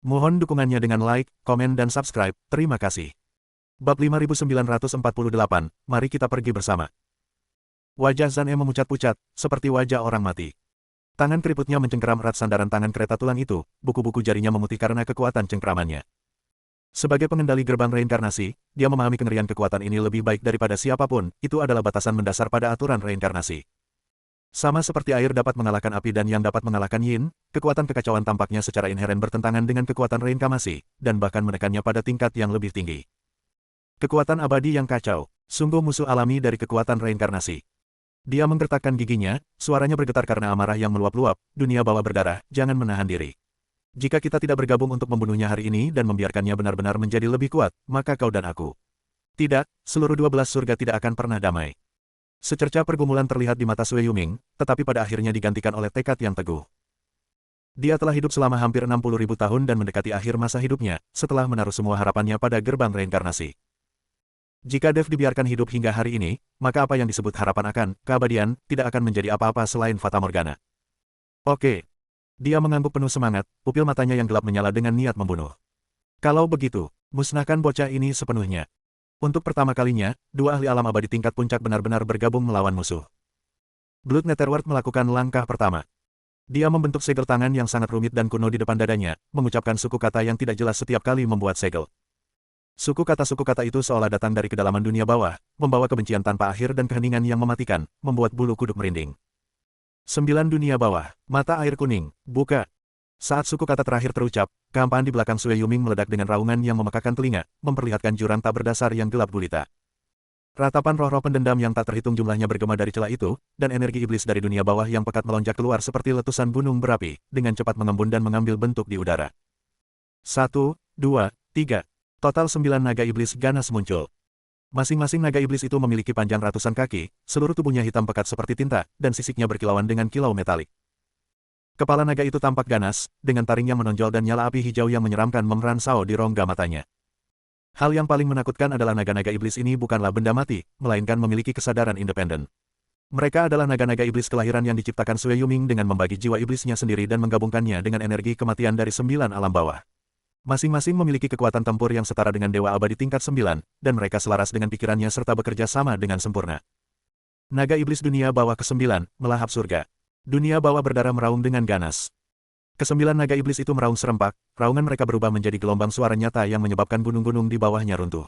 Mohon dukungannya dengan like, komen dan subscribe, terima kasih. Bab 5948, mari kita pergi bersama. Wajah Zhang E memucat-pucat, seperti wajah orang mati. Tangan keriputnya mencengkeram erat sandaran tangan kereta tulang itu, buku-buku jarinya memutih karena kekuatan cengkeramannya. Sebagai pengendali gerbang reinkarnasi, dia memahami kengerian kekuatan ini lebih baik daripada siapapun, itu adalah batasan mendasar pada aturan reinkarnasi. Sama seperti air dapat mengalahkan api dan yang dapat mengalahkan yin, kekuatan kekacauan tampaknya secara inheren bertentangan dengan kekuatan reinkarnasi, dan bahkan menekannya pada tingkat yang lebih tinggi. Kekuatan abadi yang kacau, sungguh musuh alami dari kekuatan reinkarnasi. Dia menggertakkan giginya, suaranya bergetar karena amarah yang meluap-luap, dunia bawah berdarah, jangan menahan diri. Jika kita tidak bergabung untuk membunuhnya hari ini dan membiarkannya benar-benar menjadi lebih kuat, maka kau dan aku. Tidak, seluruh 12 surga tidak akan pernah damai. Secerca pergumulan terlihat di mata Sui Yuming, tetapi pada akhirnya digantikan oleh tekad yang teguh. Dia telah hidup selama hampir 60.000 tahun dan mendekati akhir masa hidupnya, setelah menaruh semua harapannya pada gerbang reinkarnasi. Jika Dev dibiarkan hidup hingga hari ini, maka apa yang disebut harapan akan keabadian tidak akan menjadi apa-apa selain Fata Morgana. Oke. Dia mengangguk penuh semangat, pupil matanya yang gelap menyala dengan niat membunuh. Kalau begitu, musnahkan bocah ini sepenuhnya. Untuk pertama kalinya, dua ahli alam abadi tingkat puncak benar-benar bergabung melawan musuh. Blood Netherworld melakukan langkah pertama. Dia membentuk segel tangan yang sangat rumit dan kuno di depan dadanya, mengucapkan suku kata yang tidak jelas setiap kali membuat segel. Suku kata itu seolah datang dari kedalaman dunia bawah, membawa kebencian tanpa akhir dan keheningan yang mematikan, membuat bulu kuduk merinding. 9 dunia bawah, mata air kuning, buka. Saat suku kata terakhir terucap, kehampaan di belakang Sui Yuming meledak dengan raungan yang memekakan telinga, memperlihatkan jurang tak berdasar yang gelap gulita. Ratapan roh-roh pendendam yang tak terhitung jumlahnya bergema dari celah itu, dan energi iblis dari dunia bawah yang pekat melonjak keluar seperti letusan gunung berapi, dengan cepat mengembun dan mengambil bentuk di udara. 1, 2, 3. Total 9 naga iblis ganas muncul. Masing-masing naga iblis itu memiliki panjang ratusan kaki, seluruh tubuhnya hitam pekat seperti tinta, dan sisiknya berkilauan dengan kilau metalik. Kepala naga itu tampak ganas, dengan taring yang menonjol dan nyala api hijau yang menyeramkan meransau di rongga matanya. Hal yang paling menakutkan adalah naga-naga iblis ini bukanlah benda mati, melainkan memiliki kesadaran independen. Mereka adalah naga-naga iblis kelahiran yang diciptakan Sui Yuming dengan membagi jiwa iblisnya sendiri dan menggabungkannya dengan energi kematian dari 9 alam bawah. Masing-masing memiliki kekuatan tempur yang setara dengan Dewa Abadi tingkat 9, dan mereka selaras dengan pikirannya serta bekerja sama dengan sempurna. Naga iblis dunia bawah ke-9, melahap surga. Dunia bawah berdarah meraung dengan ganas. Ke-9 naga iblis itu meraung serempak, raungan mereka berubah menjadi gelombang suara nyata yang menyebabkan gunung-gunung di bawahnya runtuh.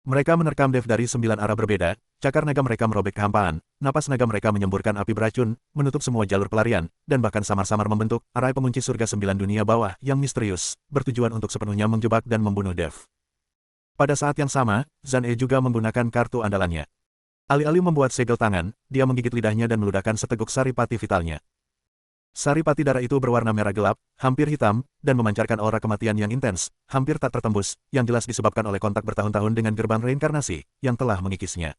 Mereka menerkam Dev dari 9 arah berbeda, cakar naga mereka merobek kehampaan, napas naga mereka menyemburkan api beracun, menutup semua jalur pelarian, dan bahkan samar-samar membentuk arai pengunci surga 9 dunia bawah yang misterius, bertujuan untuk sepenuhnya menjebak dan membunuh Dev. Pada saat yang sama, Zhang E juga menggunakan kartu andalannya. Alih-alih membuat segel tangan, dia menggigit lidahnya dan meludahkan seteguk saripati vitalnya. Saripati darah itu berwarna merah gelap, hampir hitam, dan memancarkan aura kematian yang intens, hampir tak tertembus, yang jelas disebabkan oleh kontak bertahun-tahun dengan gerbang reinkarnasi, yang telah mengikisnya.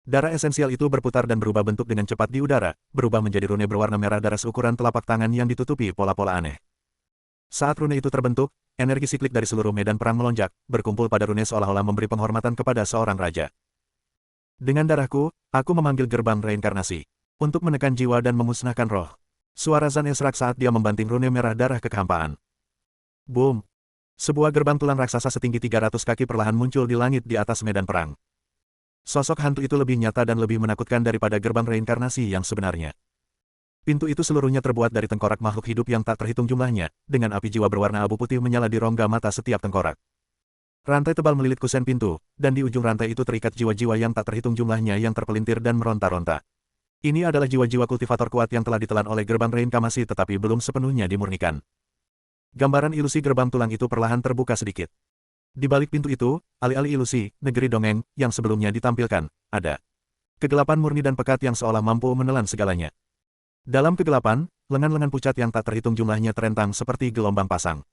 Darah esensial itu berputar dan berubah bentuk dengan cepat di udara, berubah menjadi rune berwarna merah darah seukuran telapak tangan yang ditutupi pola-pola aneh. Saat rune itu terbentuk, energi siklik dari seluruh medan perang melonjak, berkumpul pada rune seolah-olah memberi penghormatan kepada seorang raja. Dengan darahku, aku memanggil gerbang reinkarnasi, untuk menekan jiwa dan memusnahkan roh. Suara Zhang E serak saat dia membanting rune merah darah ke kehampaan. Boom! Sebuah gerbang tulang raksasa setinggi 300 kaki perlahan muncul di langit di atas medan perang. Sosok hantu itu lebih nyata dan lebih menakutkan daripada gerbang reinkarnasi yang sebenarnya. Pintu itu seluruhnya terbuat dari tengkorak makhluk hidup yang tak terhitung jumlahnya, dengan api jiwa berwarna abu putih menyala di rongga mata setiap tengkorak. Rantai tebal melilit kusen pintu, dan di ujung rantai itu terikat jiwa-jiwa yang tak terhitung jumlahnya yang terpelintir dan meronta-ronta. Ini adalah jiwa-jiwa kultivator kuat yang telah ditelan oleh gerbang reinkarnasi tetapi belum sepenuhnya dimurnikan. Gambaran ilusi gerbang tulang itu perlahan terbuka sedikit. Di balik pintu itu, alih-alih ilusi, negeri dongeng, yang sebelumnya ditampilkan, ada kegelapan murni dan pekat yang seolah mampu menelan segalanya. Dalam kegelapan, lengan-lengan pucat yang tak terhitung jumlahnya terentang seperti gelombang pasang.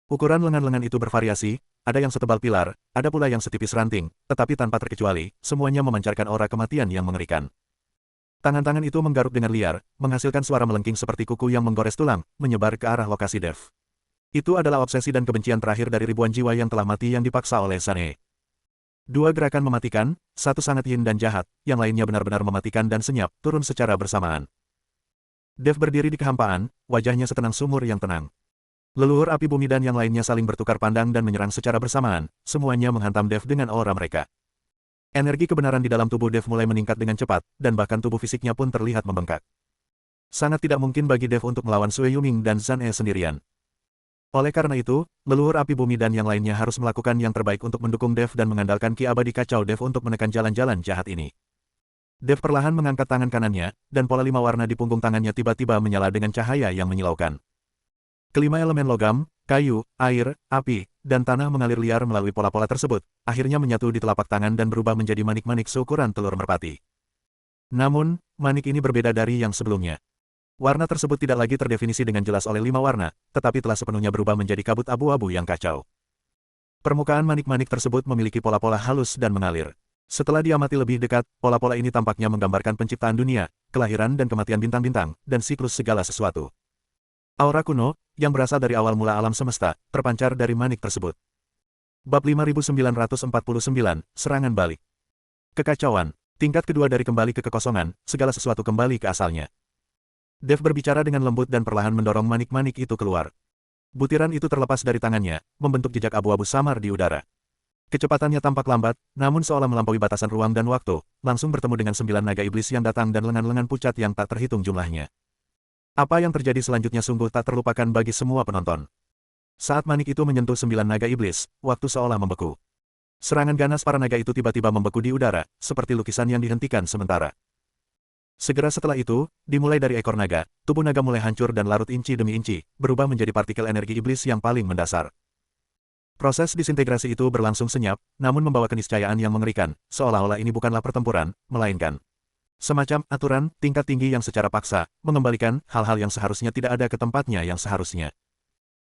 Ukuran lengan-lengan itu bervariasi, ada yang setebal pilar, ada pula yang setipis ranting, tetapi tanpa terkecuali, semuanya memancarkan aura kematian yang mengerikan. Tangan-tangan itu menggaruk dengan liar, menghasilkan suara melengking seperti kuku yang menggores tulang, menyebar ke arah lokasi Dev. Itu adalah obsesi dan kebencian terakhir dari ribuan jiwa yang telah mati yang dipaksa oleh Zhang E. Dua gerakan mematikan, satu sangat yin dan jahat, yang lainnya benar-benar mematikan dan senyap, turun secara bersamaan. Dev berdiri di kehampaan, wajahnya setenang sumur yang tenang. Leluhur api bumi dan yang lainnya saling bertukar pandang dan menyerang secara bersamaan, semuanya menghantam Dev dengan aura mereka. Energi kebenaran di dalam tubuh Dev mulai meningkat dengan cepat, dan bahkan tubuh fisiknya pun terlihat membengkak. Sangat tidak mungkin bagi Dev untuk melawan Sue Yuming dan Zan E sendirian. Oleh karena itu, leluhur api bumi dan yang lainnya harus melakukan yang terbaik untuk mendukung Dev dan mengandalkan ki abadi kacau Dev untuk menekan jalan-jalan jahat ini. Dev perlahan mengangkat tangan kanannya, dan pola 5 warna di punggung tangannya tiba-tiba menyala dengan cahaya yang menyilaukan. Kelima elemen logam, kayu, air, api, dan tanah mengalir liar melalui pola-pola tersebut, akhirnya menyatu di telapak tangan dan berubah menjadi manik-manik seukuran telur merpati. Namun, manik ini berbeda dari yang sebelumnya. Warna tersebut tidak lagi terdefinisi dengan jelas oleh 5 warna, tetapi telah sepenuhnya berubah menjadi kabut abu-abu yang kacau. Permukaan manik-manik tersebut memiliki pola-pola halus dan mengalir. Setelah diamati lebih dekat, pola-pola ini tampaknya menggambarkan penciptaan dunia, kelahiran dan kematian bintang-bintang, dan siklus segala sesuatu. Aura kuno, yang berasal dari awal mula alam semesta, terpancar dari manik tersebut. Bab 5949, Serangan Balik. Kekacauan. Tingkat kedua dari kembali ke kekosongan, segala sesuatu kembali ke asalnya. Dev berbicara dengan lembut dan perlahan mendorong manik-manik itu keluar. Butiran itu terlepas dari tangannya, membentuk jejak abu-abu samar di udara. Kecepatannya tampak lambat, namun seolah melampaui batasan ruang dan waktu, langsung bertemu dengan 9 naga iblis yang datang dan lengan-lengan pucat yang tak terhitung jumlahnya. Apa yang terjadi selanjutnya sungguh tak terlupakan bagi semua penonton. Saat manik itu menyentuh 9 naga iblis, waktu seolah membeku. Serangan ganas para naga itu tiba-tiba membeku di udara, seperti lukisan yang dihentikan sementara. Segera setelah itu, dimulai dari ekor naga, tubuh naga mulai hancur dan larut inci demi inci, berubah menjadi partikel energi iblis yang paling mendasar. Proses disintegrasi itu berlangsung senyap, namun membawa keniscayaan yang mengerikan, seolah-olah ini bukanlah pertempuran, melainkan semacam aturan tingkat tinggi yang secara paksa mengembalikan hal-hal yang seharusnya tidak ada ke tempatnya yang seharusnya.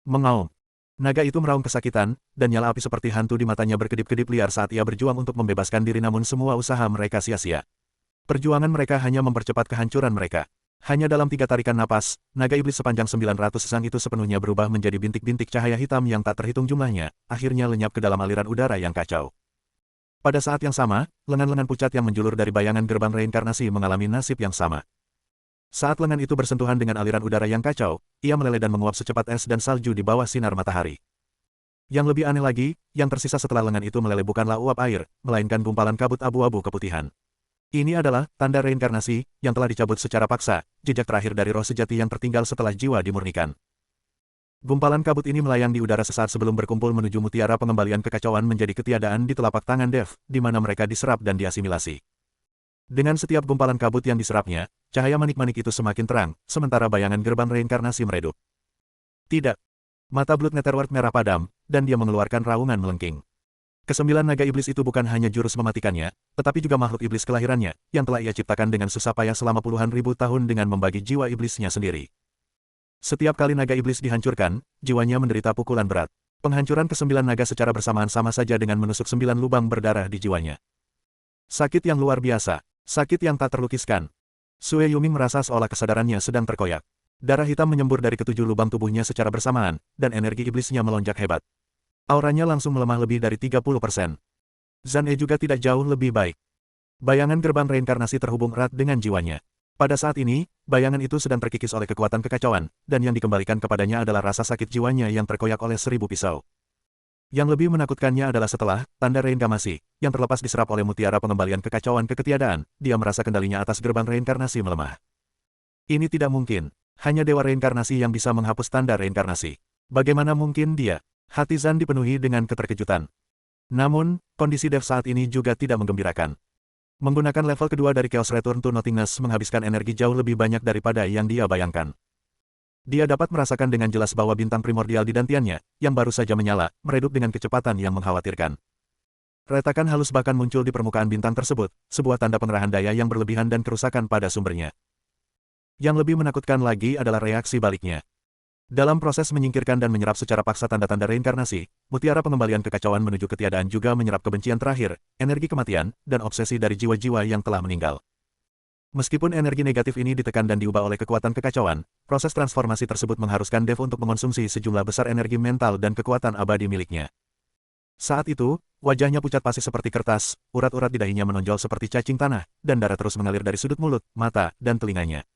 Mengaum. Naga itu meraung kesakitan, dan nyala api seperti hantu di matanya berkedip-kedip liar saat ia berjuang untuk membebaskan diri namun semua usaha mereka sia-sia. Perjuangan mereka hanya mempercepat kehancuran mereka. Hanya dalam 3 tarikan napas, naga iblis sepanjang 900 sang itu sepenuhnya berubah menjadi bintik-bintik cahaya hitam yang tak terhitung jumlahnya, akhirnya lenyap ke dalam aliran udara yang kacau. Pada saat yang sama, lengan-lengan pucat yang menjulur dari bayangan gerbang reinkarnasi mengalami nasib yang sama. Saat lengan itu bersentuhan dengan aliran udara yang kacau, ia meleleh dan menguap secepat es dan salju di bawah sinar matahari. Yang lebih aneh lagi, yang tersisa setelah lengan itu meleleh bukanlah uap air, melainkan gumpalan kabut abu-abu keputihan. Ini adalah tanda reinkarnasi yang telah dicabut secara paksa, jejak terakhir dari roh sejati yang tertinggal setelah jiwa dimurnikan. Gumpalan kabut ini melayang di udara sesaat sebelum berkumpul menuju mutiara pengembalian kekacauan menjadi ketiadaan di telapak tangan Dev, di mana mereka diserap dan diasimilasi. Dengan setiap gumpalan kabut yang diserapnya, cahaya manik-manik itu semakin terang, sementara bayangan gerbang reinkarnasi meredup. Tidak. Mata Blood Netherworld merah padam, dan dia mengeluarkan raungan melengking. Kesembilan naga iblis itu bukan hanya jurus mematikannya, tetapi juga makhluk iblis kelahirannya, yang telah ia ciptakan dengan susah payah selama puluhan ribu tahun dengan membagi jiwa iblisnya sendiri. Setiap kali naga iblis dihancurkan, jiwanya menderita pukulan berat. Penghancuran ke-9 naga secara bersamaan sama saja dengan menusuk 9 lubang berdarah di jiwanya. Sakit yang luar biasa. Sakit yang tak terlukiskan. Sue Yuming merasa seolah kesadarannya sedang terkoyak. Darah hitam menyembur dari ketujuh lubang tubuhnya secara bersamaan, dan energi iblisnya melonjak hebat. Auranya langsung melemah lebih dari 30%. Zan E juga tidak jauh lebih baik. Bayangan gerbang reinkarnasi terhubung erat dengan jiwanya. Pada saat ini, bayangan itu sedang terkikis oleh kekuatan kekacauan, dan yang dikembalikan kepadanya adalah rasa sakit jiwanya yang terkoyak oleh 1000 pisau. Yang lebih menakutkannya adalah setelah tanda reinkarnasi, yang terlepas diserap oleh mutiara pengembalian kekacauan ke ketiadaan, dia merasa kendalinya atas gerbang reinkarnasi melemah. Ini tidak mungkin. Hanya dewa reinkarnasi yang bisa menghapus tanda reinkarnasi. Bagaimana mungkin dia? Hati Zan dipenuhi dengan keterkejutan. Namun, kondisi Dev saat ini juga tidak menggembirakan. Menggunakan level kedua dari Chaos Return to Nothingness menghabiskan energi jauh lebih banyak daripada yang dia bayangkan. Dia dapat merasakan dengan jelas bahwa bintang primordial di dantiannya, yang baru saja menyala, meredup dengan kecepatan yang mengkhawatirkan. Retakan halus bahkan muncul di permukaan bintang tersebut, sebuah tanda pengerahan daya yang berlebihan dan kerusakan pada sumbernya. Yang lebih menakutkan lagi adalah reaksi baliknya. Dalam proses menyingkirkan dan menyerap secara paksa tanda-tanda reinkarnasi, mutiara pengembalian kekacauan menuju ketiadaan juga menyerap kebencian terakhir, energi kematian, dan obsesi dari jiwa-jiwa yang telah meninggal. Meskipun energi negatif ini ditekan dan diubah oleh kekuatan kekacauan, proses transformasi tersebut mengharuskan Dev untuk mengonsumsi sejumlah besar energi mental dan kekuatan abadi miliknya. Saat itu, wajahnya pucat pasi seperti kertas, urat-urat di dahinya menonjol seperti cacing tanah, dan darah terus mengalir dari sudut mulut, mata, dan telinganya.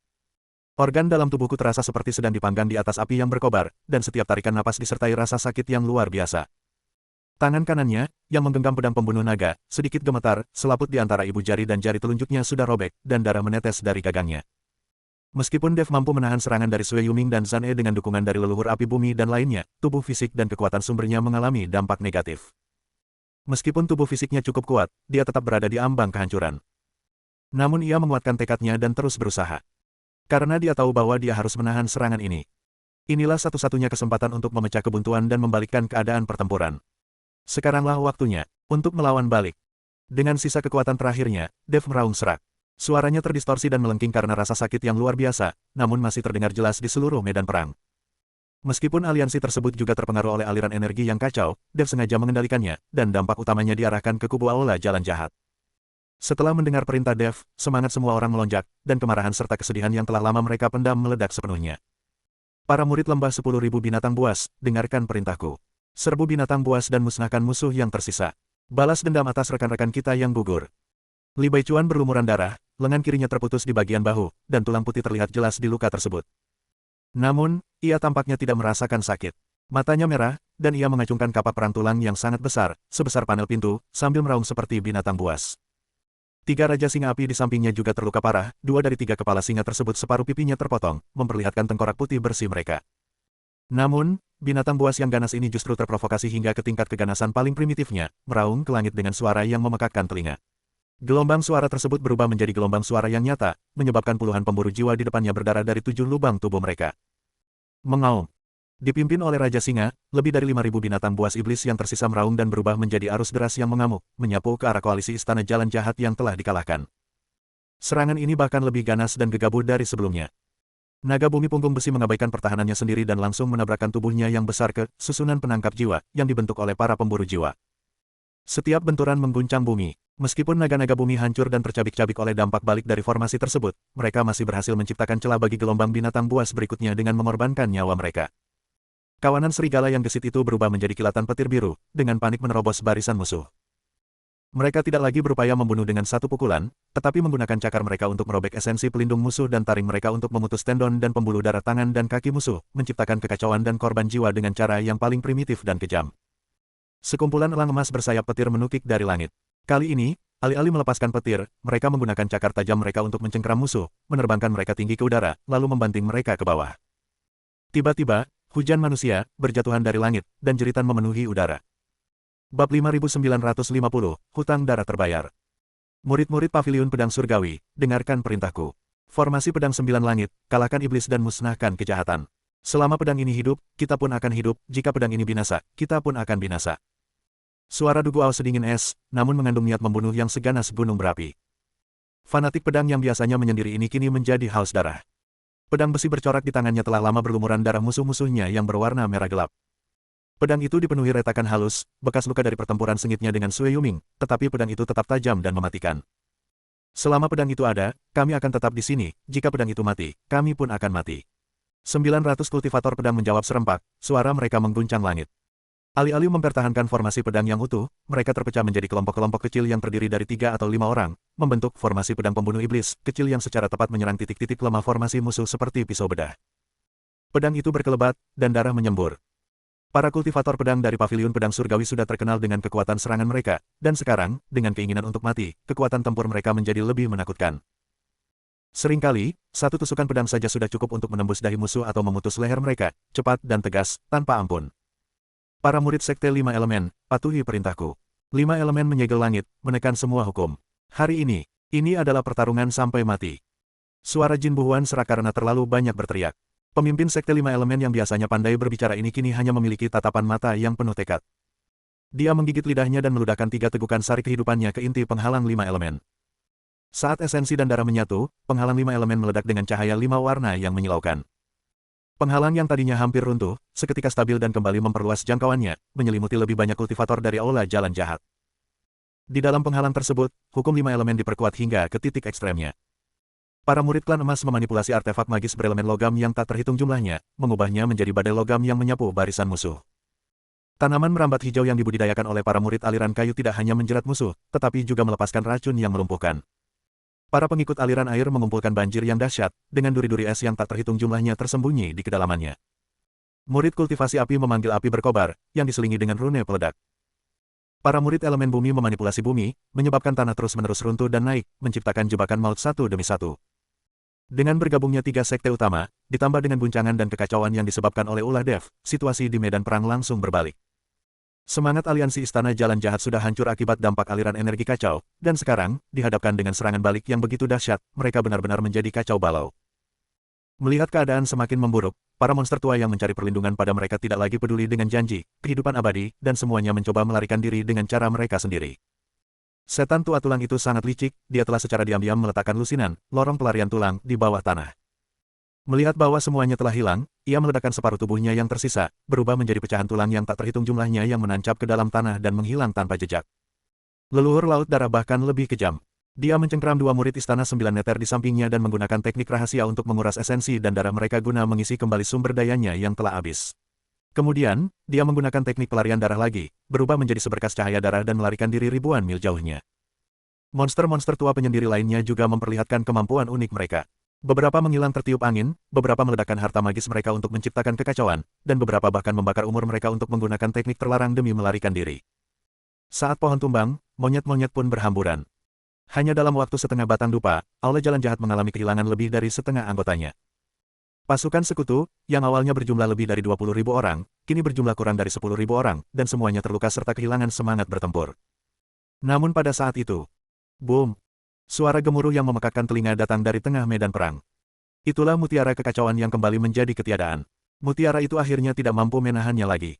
Organ dalam tubuhku terasa seperti sedang dipanggang di atas api yang berkobar, dan setiap tarikan napas disertai rasa sakit yang luar biasa. Tangan kanannya, yang menggenggam pedang pembunuh naga, sedikit gemetar, selaput di antara ibu jari dan jari telunjuknya sudah robek, dan darah menetes dari gagangnya. Meskipun Dev mampu menahan serangan dari Sui Yuming dan Zan E dengan dukungan dari leluhur api bumi dan lainnya, tubuh fisik dan kekuatan sumbernya mengalami dampak negatif. Meskipun tubuh fisiknya cukup kuat, dia tetap berada di ambang kehancuran. Namun ia menguatkan tekadnya dan terus berusaha. Karena dia tahu bahwa dia harus menahan serangan ini. Inilah satu-satunya kesempatan untuk memecah kebuntuan dan membalikkan keadaan pertempuran. Sekaranglah waktunya untuk melawan balik. Dengan sisa kekuatan terakhirnya, Dev meraung serak. Suaranya terdistorsi dan melengking karena rasa sakit yang luar biasa, namun masih terdengar jelas di seluruh medan perang. Meskipun aliansi tersebut juga terpengaruh oleh aliran energi yang kacau, Dev sengaja mengendalikannya, dan dampak utamanya diarahkan ke kubu Aula Jalan Jahat. Setelah mendengar perintah Dev, semangat semua orang melonjak, dan kemarahan serta kesedihan yang telah lama mereka pendam meledak sepenuhnya. Para murid lembah 10.000 binatang buas, dengarkan perintahku. Serbu binatang buas dan musnahkan musuh yang tersisa. Balas dendam atas rekan-rekan kita yang gugur. Li Baichuan berlumuran darah, lengan kirinya terputus di bagian bahu, dan tulang putih terlihat jelas di luka tersebut. Namun, ia tampaknya tidak merasakan sakit. Matanya merah, dan ia mengacungkan kapak perang tulang yang sangat besar, sebesar panel pintu, sambil meraung seperti binatang buas. 3 Raja Singa Api di sampingnya juga terluka parah, 2 dari 3 kepala singa tersebut separuh pipinya terpotong, memperlihatkan tengkorak putih bersih mereka. Namun, binatang buas yang ganas ini justru terprovokasi hingga ke tingkat keganasan paling primitifnya, meraung ke langit dengan suara yang memekakkan telinga. Gelombang suara tersebut berubah menjadi gelombang suara yang nyata, menyebabkan puluhan pemburu jiwa di depannya berdarah dari 7 lubang tubuh mereka. Mengaum. Dipimpin oleh Raja Singa, lebih dari 5.000 binatang buas iblis yang tersisa meraung dan berubah menjadi arus deras yang mengamuk, menyapu ke arah koalisi Istana Jalan Jahat yang telah dikalahkan. Serangan ini bahkan lebih ganas dan gegabah dari sebelumnya. Naga bumi punggung besi mengabaikan pertahanannya sendiri dan langsung menabrakkan tubuhnya yang besar ke susunan penangkap jiwa yang dibentuk oleh para pemburu jiwa. Setiap benturan mengguncang bumi. Meskipun naga-naga bumi hancur dan tercabik-cabik oleh dampak balik dari formasi tersebut, mereka masih berhasil menciptakan celah bagi gelombang binatang buas berikutnya dengan mengorbankan nyawa mereka. Kawanan serigala yang gesit itu berubah menjadi kilatan petir biru, dengan panik menerobos barisan musuh. Mereka tidak lagi berupaya membunuh dengan satu pukulan, tetapi menggunakan cakar mereka untuk merobek esensi pelindung musuh dan taring mereka untuk memutus tendon dan pembuluh darah tangan dan kaki musuh, menciptakan kekacauan dan korban jiwa dengan cara yang paling primitif dan kejam. Sekumpulan elang emas bersayap petir menukik dari langit. Kali ini, alih-alih melepaskan petir, mereka menggunakan cakar tajam mereka untuk mencengkeram musuh, menerbangkan mereka tinggi ke udara, lalu membanting mereka ke bawah. Tiba-tiba, hujan manusia, berjatuhan dari langit, dan jeritan memenuhi udara. Bab 5950, Hutang Darah Terbayar. Murid-murid Paviliun Pedang Surgawi, dengarkan perintahku. Formasi pedang 9 langit, kalahkan iblis dan musnahkan kejahatan. Selama pedang ini hidup, kita pun akan hidup, jika pedang ini binasa, kita pun akan binasa. Suara Dugu Ao sedingin es, namun mengandung niat membunuh yang seganas gunung berapi. Fanatik pedang yang biasanya menyendiri ini kini menjadi haus darah. Pedang besi bercorak di tangannya telah lama berlumuran darah musuh-musuhnya yang berwarna merah gelap. Pedang itu dipenuhi retakan halus, bekas luka dari pertempuran sengitnya dengan Sui Yuming, tetapi pedang itu tetap tajam dan mematikan. Selama pedang itu ada, kami akan tetap di sini, jika pedang itu mati, kami pun akan mati. 900 kultivator pedang menjawab serempak, suara mereka mengguncang langit. Alih-alih mempertahankan formasi pedang yang utuh, mereka terpecah menjadi kelompok-kelompok kecil yang terdiri dari 3 atau 5 orang, membentuk formasi pedang pembunuh iblis, kecil yang secara tepat menyerang titik-titik lemah formasi musuh seperti pisau bedah. Pedang itu berkelebat, dan darah menyembur. Para kultivator pedang dari Paviliun Pedang Surgawi sudah terkenal dengan kekuatan serangan mereka, dan sekarang, dengan keinginan untuk mati, kekuatan tempur mereka menjadi lebih menakutkan. Seringkali, satu tusukan pedang saja sudah cukup untuk menembus dahi musuh atau memutus leher mereka, cepat dan tegas, tanpa ampun. Para murid Sekte 5 Elemen, patuhi perintahku. 5 elemen menyegel langit, menekan semua hukum. Hari ini adalah pertarungan sampai mati. Suara Jin Buhuan serak karena terlalu banyak berteriak. Pemimpin Sekte 5 Elemen yang biasanya pandai berbicara ini kini hanya memiliki tatapan mata yang penuh tekad. Dia menggigit lidahnya dan meludahkan 3 tegukan sari kehidupannya ke inti penghalang 5 elemen. Saat esensi dan darah menyatu, penghalang 5 elemen meledak dengan cahaya 5 warna yang menyilaukan. Penghalang yang tadinya hampir runtuh, seketika stabil dan kembali memperluas jangkauannya, menyelimuti lebih banyak kultivator dari Aula Jalan Jahat. Di dalam penghalang tersebut, hukum 5 elemen diperkuat hingga ke titik ekstremnya. Para murid klan emas memanipulasi artefak magis berelemen logam yang tak terhitung jumlahnya, mengubahnya menjadi badai logam yang menyapu barisan musuh. Tanaman merambat hijau yang dibudidayakan oleh para murid aliran kayu tidak hanya menjerat musuh, tetapi juga melepaskan racun yang melumpuhkan. Para pengikut aliran air mengumpulkan banjir yang dahsyat, dengan duri-duri es yang tak terhitung jumlahnya tersembunyi di kedalamannya. Murid kultivasi api memanggil api berkobar, yang diselingi dengan rune peledak. Para murid elemen bumi memanipulasi bumi, menyebabkan tanah terus-menerus runtuh dan naik, menciptakan jebakan maut satu demi satu. Dengan bergabungnya tiga sekte utama, ditambah dengan guncangan dan kekacauan yang disebabkan oleh ulah Dev, situasi di medan perang langsung berbalik. Semangat aliansi Istana Jalan Jahat sudah hancur akibat dampak aliran energi kacau, dan sekarang, dihadapkan dengan serangan balik yang begitu dahsyat, mereka benar-benar menjadi kacau balau. Melihat keadaan semakin memburuk, para monster tua yang mencari perlindungan pada mereka tidak lagi peduli dengan janji, kehidupan abadi, dan semuanya mencoba melarikan diri dengan cara mereka sendiri. Setan tua tulang itu sangat licik, dia telah secara diam-diam meletakkan lusinan, lorong pelarian tulang, di bawah tanah. Melihat bahwa semuanya telah hilang, ia meledakkan separuh tubuhnya yang tersisa, berubah menjadi pecahan tulang yang tak terhitung jumlahnya yang menancap ke dalam tanah dan menghilang tanpa jejak. Leluhur laut darah bahkan lebih kejam. Dia mencengkeram dua murid istana 9 meter di sampingnya dan menggunakan teknik rahasia untuk menguras esensi dan darah mereka guna mengisi kembali sumber dayanya yang telah habis. Kemudian, dia menggunakan teknik pelarian darah lagi, berubah menjadi seberkas cahaya darah dan melarikan diri ribuan mil jauhnya. Monster-monster tua penyendiri lainnya juga memperlihatkan kemampuan unik mereka. Beberapa menghilang tertiup angin, beberapa meledakkan harta magis mereka untuk menciptakan kekacauan, dan beberapa bahkan membakar umur mereka untuk menggunakan teknik terlarang demi melarikan diri. Saat pohon tumbang, monyet-monyet pun berhamburan. Hanya dalam waktu setengah batang dupa, Aula Jalan Jahat mengalami kehilangan lebih dari setengah anggotanya. Pasukan sekutu, yang awalnya berjumlah lebih dari 20.000 orang, kini berjumlah kurang dari 10.000 orang, dan semuanya terluka serta kehilangan semangat bertempur. Namun pada saat itu, boom! Suara gemuruh yang memekakkan telinga datang dari tengah medan perang. Itulah mutiara kekacauan yang kembali menjadi ketiadaan. Mutiara itu akhirnya tidak mampu menahannya lagi.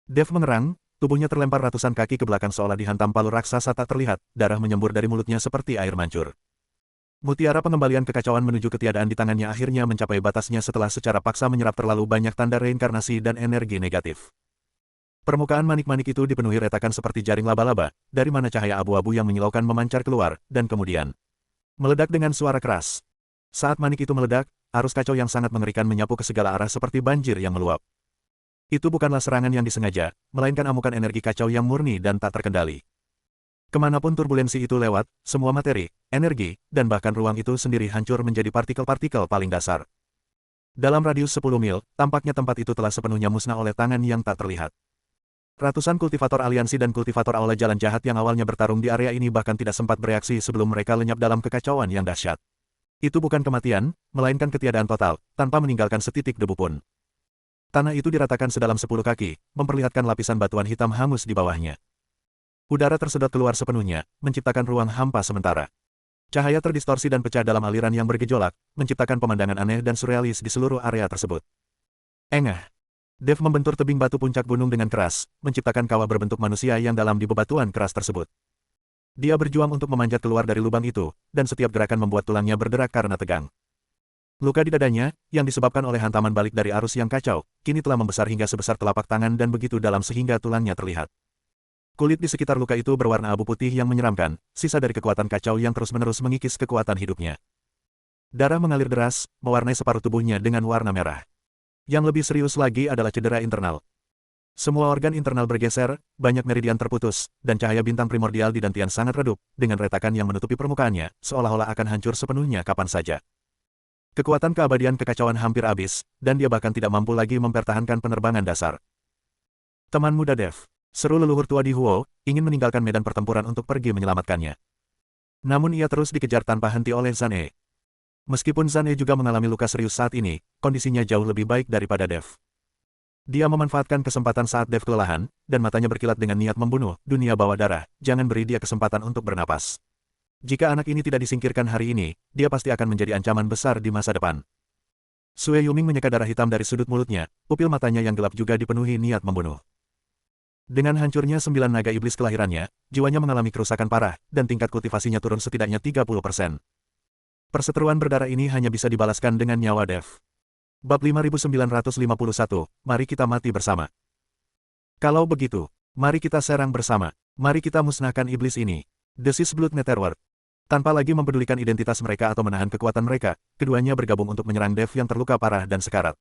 Dev mengerang, tubuhnya terlempar ratusan kaki ke belakang seolah dihantam palu raksasa tak terlihat, darah menyembur dari mulutnya seperti air mancur. Mutiara pengembalian kekacauan menuju ketiadaan di tangannya akhirnya mencapai batasnya setelah secara paksa menyerap terlalu banyak tanda reinkarnasi dan energi negatif. Permukaan manik-manik itu dipenuhi retakan seperti jaring laba-laba, dari mana cahaya abu-abu yang menyilaukan memancar keluar, dan kemudian meledak dengan suara keras. Saat manik itu meledak, arus kacau yang sangat mengerikan menyapu ke segala arah seperti banjir yang meluap. Itu bukanlah serangan yang disengaja, melainkan amukan energi kacau yang murni dan tak terkendali. Kemanapun turbulensi itu lewat, semua materi, energi, dan bahkan ruang itu sendiri hancur menjadi partikel-partikel paling dasar. Dalam radius 10 mil, tampaknya tempat itu telah sepenuhnya musnah oleh tangan yang tak terlihat. Ratusan kultivator aliansi dan kultivator Aula Jalan Jahat yang awalnya bertarung di area ini bahkan tidak sempat bereaksi sebelum mereka lenyap dalam kekacauan yang dahsyat. Itu bukan kematian, melainkan ketiadaan total, tanpa meninggalkan setitik debu pun. Tanah itu diratakan sedalam 10 kaki, memperlihatkan lapisan batuan hitam hangus di bawahnya. Udara tersedot keluar sepenuhnya, menciptakan ruang hampa sementara. Cahaya terdistorsi dan pecah dalam aliran yang bergejolak, menciptakan pemandangan aneh dan surrealis di seluruh area tersebut. Engah! Dev membentur tebing batu puncak gunung dengan keras, menciptakan kawah berbentuk manusia yang dalam di bebatuan keras tersebut. Dia berjuang untuk memanjat keluar dari lubang itu, dan setiap gerakan membuat tulangnya berderak karena tegang. Luka di dadanya, yang disebabkan oleh hantaman balik dari arus yang kacau, kini telah membesar hingga sebesar telapak tangan dan begitu dalam sehingga tulangnya terlihat. Kulit di sekitar luka itu berwarna abu putih yang menyeramkan, sisa dari kekuatan kacau yang terus-menerus mengikis kekuatan hidupnya. Darah mengalir deras, mewarnai separuh tubuhnya dengan warna merah. Yang lebih serius lagi adalah cedera internal. Semua organ internal bergeser, banyak meridian terputus, dan cahaya bintang primordial di dantian sangat redup, dengan retakan yang menutupi permukaannya, seolah-olah akan hancur sepenuhnya kapan saja. Kekuatan keabadian kekacauan hampir habis, dan dia bahkan tidak mampu lagi mempertahankan penerbangan dasar. Teman muda Dev, seru leluhur tua di Huo, ingin meninggalkan medan pertempuran untuk pergi menyelamatkannya. Namun ia terus dikejar tanpa henti oleh Zhang He. Meskipun Zhang He juga mengalami luka serius saat ini, kondisinya jauh lebih baik daripada Dev. Dia memanfaatkan kesempatan saat Dev kelelahan, dan matanya berkilat dengan niat membunuh, dunia bawah darah, jangan beri dia kesempatan untuk bernapas. Jika anak ini tidak disingkirkan hari ini, dia pasti akan menjadi ancaman besar di masa depan. Sue Yuming menyeka darah hitam dari sudut mulutnya, pupil matanya yang gelap juga dipenuhi niat membunuh. Dengan hancurnya 9 naga iblis kelahirannya, jiwanya mengalami kerusakan parah, dan tingkat kultivasinya turun setidaknya 30%. Perseteruan berdarah ini hanya bisa dibalaskan dengan nyawa Dev. Bab 5951, mari kita mati bersama. Kalau begitu, mari kita serang bersama. Mari kita musnahkan iblis ini. Desis Blood Netherworld. Tanpa lagi mempedulikan identitas mereka atau menahan kekuatan mereka, keduanya bergabung untuk menyerang Dev yang terluka parah dan sekarat.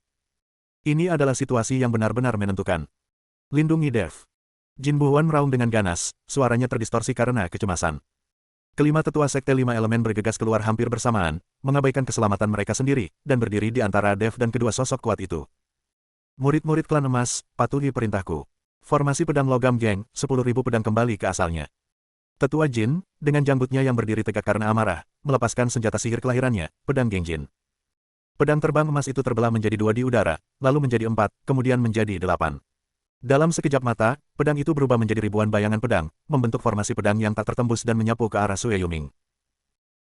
Ini adalah situasi yang benar-benar menentukan. Lindungi Dev. Jin Buhuan meraung dengan ganas, suaranya terdistorsi karena kecemasan. Kelima tetua Sekte Lima Elemen bergegas keluar hampir bersamaan, mengabaikan keselamatan mereka sendiri, dan berdiri di antara Dev dan kedua sosok kuat itu. Murid-murid klan emas, patuhi perintahku. Formasi pedang logam geng, 10.000 pedang kembali ke asalnya. Tetua Jin, dengan janggutnya yang berdiri tegak karena amarah, melepaskan senjata sihir kelahirannya, pedang geng Jin. Pedang terbang emas itu terbelah menjadi 2 di udara, lalu menjadi 4, kemudian menjadi 8. Dalam sekejap mata, pedang itu berubah menjadi ribuan bayangan pedang, membentuk formasi pedang yang tak tertembus dan menyapu ke arah Sue Yuming.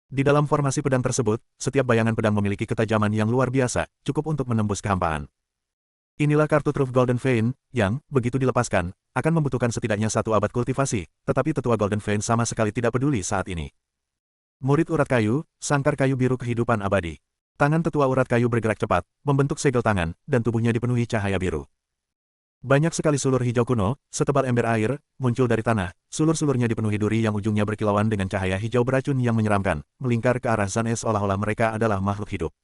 Di dalam formasi pedang tersebut, setiap bayangan pedang memiliki ketajaman yang luar biasa, cukup untuk menembus kehampaan. Inilah kartu truf Golden Vein, yang, begitu dilepaskan, akan membutuhkan setidaknya 1 abad kultivasi, tetapi tetua Golden Vein sama sekali tidak peduli saat ini. Murid urat kayu, sangkar kayu biru kehidupan abadi. Tangan tetua urat kayu bergerak cepat, membentuk segel tangan, dan tubuhnya dipenuhi cahaya biru. Banyak sekali sulur hijau kuno, setebal ember air, muncul dari tanah, sulur-sulurnya dipenuhi duri yang ujungnya berkilauan dengan cahaya hijau beracun yang menyeramkan, melingkar ke arah Zan E seolah-olah mereka adalah makhluk hidup.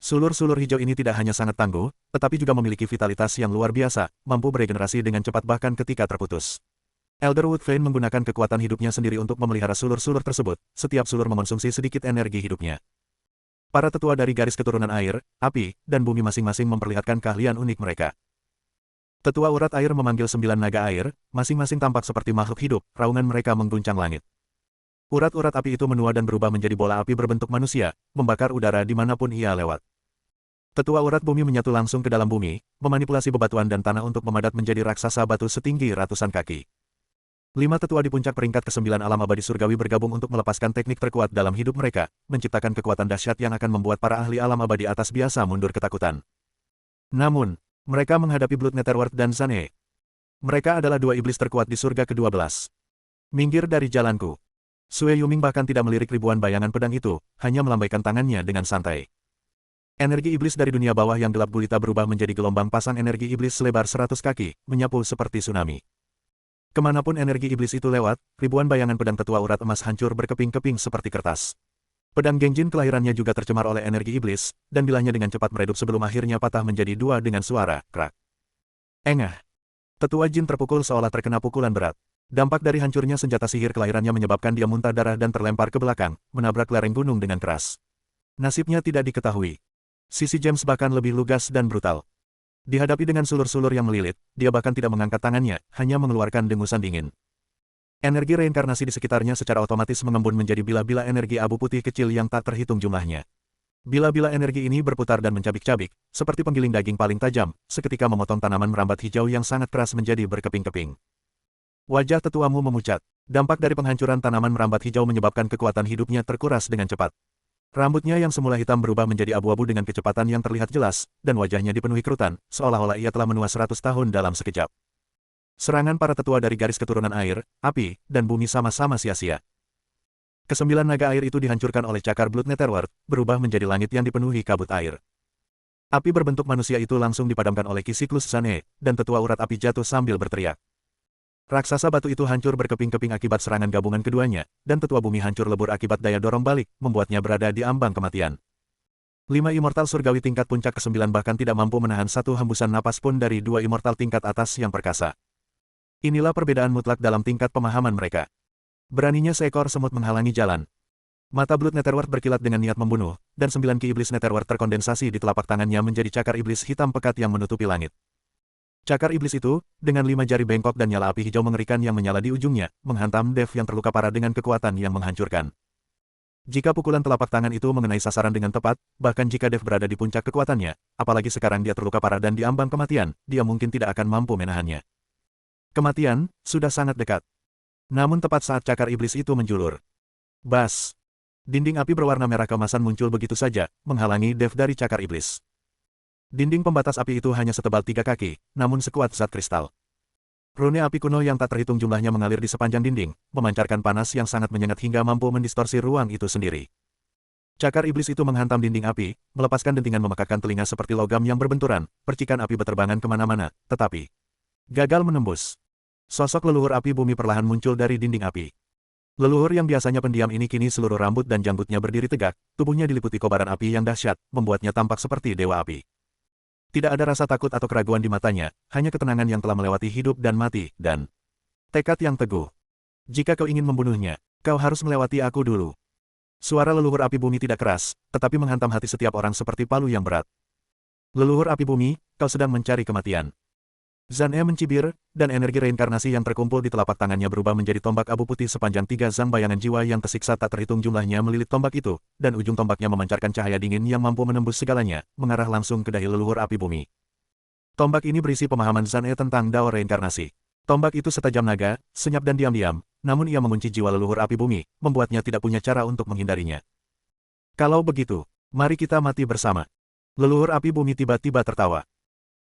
Sulur-sulur hijau ini tidak hanya sangat tangguh, tetapi juga memiliki vitalitas yang luar biasa, mampu beregenerasi dengan cepat bahkan ketika terputus. Elderwood Vein menggunakan kekuatan hidupnya sendiri untuk memelihara sulur-sulur tersebut, setiap sulur mengonsumsi sedikit energi hidupnya. Para tetua dari garis keturunan air, api, dan bumi masing-masing memperlihatkan keahlian unik mereka. Tetua urat air memanggil 9 naga air, masing-masing tampak seperti makhluk hidup, raungan mereka mengguncang langit. Urat-urat api itu menua dan berubah menjadi bola api berbentuk manusia, membakar udara dimanapun ia lewat. Tetua urat bumi menyatu langsung ke dalam bumi, memanipulasi bebatuan dan tanah untuk memadat menjadi raksasa batu setinggi ratusan kaki. 5 tetua di puncak peringkat ke-9 alam abadi surgawi bergabung untuk melepaskan teknik terkuat dalam hidup mereka, menciptakan kekuatan dahsyat yang akan membuat para ahli alam abadi atas biasa mundur ketakutan. Namun, mereka menghadapi Blood Netherworld dan Zan E. Mereka adalah 2 iblis terkuat di surga ke-12. Minggir dari jalanku. Sue Yuming bahkan tidak melirik ribuan bayangan pedang itu, hanya melambaikan tangannya dengan santai. Energi iblis dari dunia bawah yang gelap gulita berubah menjadi gelombang pasang energi iblis selebar 100 kaki, menyapu seperti tsunami. Kemanapun energi iblis itu lewat, ribuan bayangan pedang tetua urat emas hancur berkeping-keping seperti kertas. Pedang Gengjin kelahirannya juga tercemar oleh energi iblis, dan bilahnya dengan cepat meredup sebelum akhirnya patah menjadi 2 dengan suara, krak. Engah. Tetua Jin terpukul seolah terkena pukulan berat. Dampak dari hancurnya senjata sihir kelahirannya menyebabkan dia muntah darah dan terlempar ke belakang, menabrak lereng gunung dengan keras. Nasibnya tidak diketahui. Sisi James bahkan lebih lugas dan brutal. Dihadapi dengan sulur-sulur yang melilit, dia bahkan tidak mengangkat tangannya, hanya mengeluarkan dengusan dingin. Energi reinkarnasi di sekitarnya secara otomatis mengembun menjadi bila-bila energi abu putih kecil yang tak terhitung jumlahnya. Bila-bila energi ini berputar dan mencabik-cabik, seperti penggiling daging paling tajam, seketika memotong tanaman merambat hijau yang sangat keras menjadi berkeping-keping. Wajah tetuamu memucat. Dampak dari penghancuran tanaman merambat hijau menyebabkan kekuatan hidupnya terkuras dengan cepat. Rambutnya yang semula hitam berubah menjadi abu-abu dengan kecepatan yang terlihat jelas, dan wajahnya dipenuhi kerutan, seolah-olah ia telah menua 100 tahun dalam sekejap. Serangan para tetua dari garis keturunan air, api, dan bumi sama-sama sia-sia. Ke-9 naga air itu dihancurkan oleh cakar Blood Netherworld, berubah menjadi langit yang dipenuhi kabut air. Api berbentuk manusia itu langsung dipadamkan oleh Ki Siklus Zan E, dan tetua urat api jatuh sambil berteriak. Raksasa batu itu hancur berkeping-keping akibat serangan gabungan keduanya, dan tetua bumi hancur lebur akibat daya dorong balik, membuatnya berada di ambang kematian. 5 immortal surgawi tingkat puncak ke-9 bahkan tidak mampu menahan satu hembusan napas pun dari 2 immortal tingkat atas yang perkasa. Inilah perbedaan mutlak dalam tingkat pemahaman mereka. Beraninya seekor semut menghalangi jalan. Mata Blood Netherworld berkilat dengan niat membunuh, dan 9 ki iblis Netherworld terkondensasi di telapak tangannya menjadi cakar iblis hitam pekat yang menutupi langit. Cakar iblis itu, dengan 5 jari bengkok dan nyala api hijau mengerikan yang menyala di ujungnya, menghantam Dev yang terluka parah dengan kekuatan yang menghancurkan. Jika pukulan telapak tangan itu mengenai sasaran dengan tepat, bahkan jika Dev berada di puncak kekuatannya, apalagi sekarang dia terluka parah dan di ambang kematian, dia mungkin tidak akan mampu menahannya. Kematian, sudah sangat dekat. Namun tepat saat cakar iblis itu menjulur. Bas! Dinding api berwarna merah keemasan muncul begitu saja, menghalangi Dev dari cakar iblis. Dinding pembatas api itu hanya setebal 3 kaki, namun sekuat zat kristal. Rune api kuno yang tak terhitung jumlahnya mengalir di sepanjang dinding, memancarkan panas yang sangat menyengat hingga mampu mendistorsi ruang itu sendiri. Cakar iblis itu menghantam dinding api, melepaskan dentingan memekakkan telinga seperti logam yang berbenturan, percikan api berterbangan kemana-mana, tetapi gagal menembus. Sosok leluhur api bumi perlahan muncul dari dinding api. Leluhur yang biasanya pendiam ini kini seluruh rambut dan janggutnya berdiri tegak, tubuhnya diliputi kobaran api yang dahsyat, membuatnya tampak seperti dewa api. Tidak ada rasa takut atau keraguan di matanya, hanya ketenangan yang telah melewati hidup dan mati, dan tekad yang teguh. Jika kau ingin membunuhnya, Kau harus melewati aku dulu. Suara leluhur api bumi tidak keras, tetapi menghantam hati setiap orang seperti palu yang berat. Leluhur api bumi, kau sedang mencari kematian. Zan E mencibir, dan energi reinkarnasi yang terkumpul di telapak tangannya berubah menjadi tombak abu putih sepanjang 3 zang bayangan jiwa yang tersiksa tak terhitung jumlahnya melilit tombak itu, dan ujung tombaknya memancarkan cahaya dingin yang mampu menembus segalanya, mengarah langsung ke dahi leluhur api bumi. Tombak ini berisi pemahaman Zan E tentang Dao reinkarnasi. Tombak itu setajam naga, senyap dan diam-diam, namun ia mengunci jiwa leluhur api bumi, membuatnya tidak punya cara untuk menghindarinya. Kalau begitu, mari kita mati bersama. Leluhur api bumi tiba-tiba tertawa.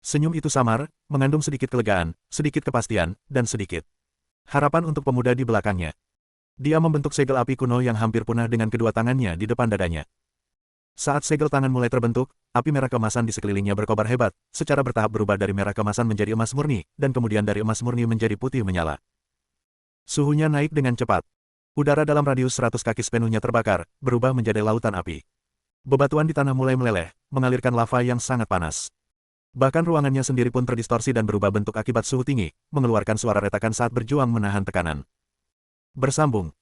Senyum itu samar, mengandung sedikit kelegaan, sedikit kepastian, dan sedikit harapan untuk pemuda di belakangnya. Dia membentuk segel api kuno yang hampir punah dengan kedua tangannya di depan dadanya. Saat segel tangan mulai terbentuk, api merah kemasan di sekelilingnya berkobar hebat, secara bertahap berubah dari merah kemasan menjadi emas murni, dan kemudian dari emas murni menjadi putih menyala. Suhunya naik dengan cepat. Udara dalam radius 100 kaki sepenuhnya terbakar, berubah menjadi lautan api. Bebatuan di tanah mulai meleleh, mengalirkan lava yang sangat panas. Bahkan ruangannya sendiri pun terdistorsi dan berubah bentuk akibat suhu tinggi, mengeluarkan suara retakan saat berjuang menahan tekanan. Bersambung.